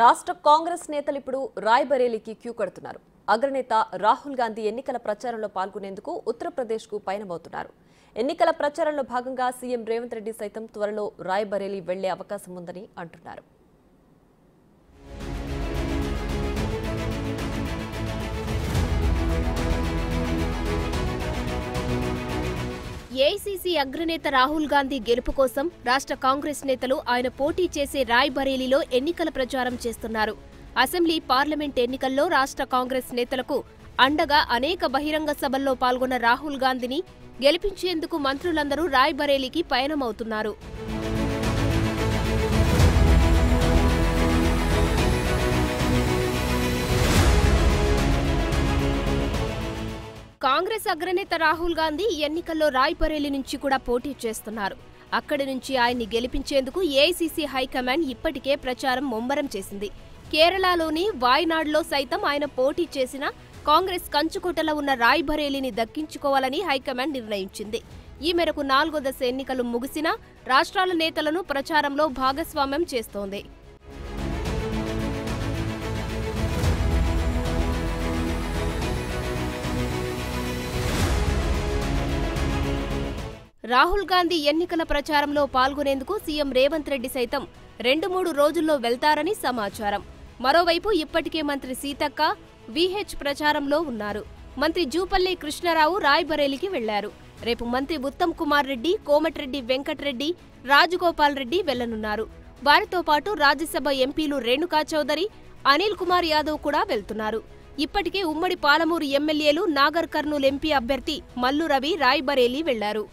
రాష్ట్ర కాంగ్రెస్ నేతలు ఇప్పుడు రాయ్బరేలీకి క్యూ కడుతున్నారు. అగ్రనేత రాహుల్ గాంధీ ఎన్నికల ప్రచారంలో పాల్గొనేందుకు ఉత్తరప్రదేశ్కు పయనమవుతున్నారు. ఎన్నికల ప్రచారంలో భాగంగా సీఎం రేవంత్ రెడ్డి సైతం త్వరలో రాయ్బరేలీ వెళ్లే అవకాశం ఉందని అంటున్నారు. ఏఐసీసీ అగ్రనేత రాహుల్ గాంధీ గెలుపు కోసం రాష్ట్ర కాంగ్రెస్ నేతలు ఆయన పోటీ చేసే రాయ్బరేలీలో ఎన్నికల ప్రచారం చేస్తున్నారు. అసెంబ్లీ, పార్లమెంట్ ఎన్నికల్లో రాష్ట్ర కాంగ్రెస్ నేతలకు అండగా అనేక బహిరంగ సభల్లో పాల్గొన్న రాహుల్ గాంధీని గెలిపించేందుకు మంత్రులందరూ రాయ్బరేలీకి పయనమవుతున్నారు. కాంగ్రెస్ అగ్రనేత రాహుల్ గాంధీ ఎన్నికల్లో రాయ్బరేలీ నుంచి కూడా పోటీ చేస్తున్నారు. అక్కడి నుంచి ఆయన్ని గెలిపించేందుకు ఏఐసీసీ హైకమాండ్ ఇప్పటికే ప్రచారం ముమ్మరం చేసింది. కేరళలోని వాయనాడ్లో సైతం ఆయన పోటీ చేసిన కాంగ్రెస్ కంచుకోటలో ఉన్న రాయ్బరేలీని దక్కించుకోవాలని హైకమాండ్ నిర్ణయించింది. ఈ మేరకు 4వ దశ ఎన్నికలు ముగిసినా రాష్ట్రాల నేతలను ప్రచారంలో భాగస్వామ్యం చేస్తోంది. రాహుల్ గాంధీ ఎన్నికల ప్రచారంలో పాల్గొనేందుకు సీఎం రేవంత్ రెడ్డి సైతం 2-3 రోజుల్లో వెళ్తారని సమాచారం. మరోవైపు ఇప్పటికే మంత్రి సీతక్క, వీహెచ్ ప్రచారంలో ఉన్నారు. మంత్రి జూపల్లి కృష్ణారావు రాయ్బరేలీకి వెళ్లారు. రేపు మంత్రి ఉత్తమ్ కుమార్ రెడ్డి, కోమటిరెడ్డి వెంకటరెడ్డి, రాజగోపాల్ రెడ్డి వెళ్లనున్నారు. వారితో పాటు రాజ్యసభ ఎంపీలు రేణుకా చౌదరి, అనిల్ కుమార్ యాదవ్ కూడా వెళ్తున్నారు. ఇప్పటికే ఉమ్మడి పాలమూరు ఎమ్మెల్యేలు నాగర్ కర్నూల్ ఎంపీ అభ్యర్థి మల్లు రవి రాయ్బరేలీ వెళ్లారు.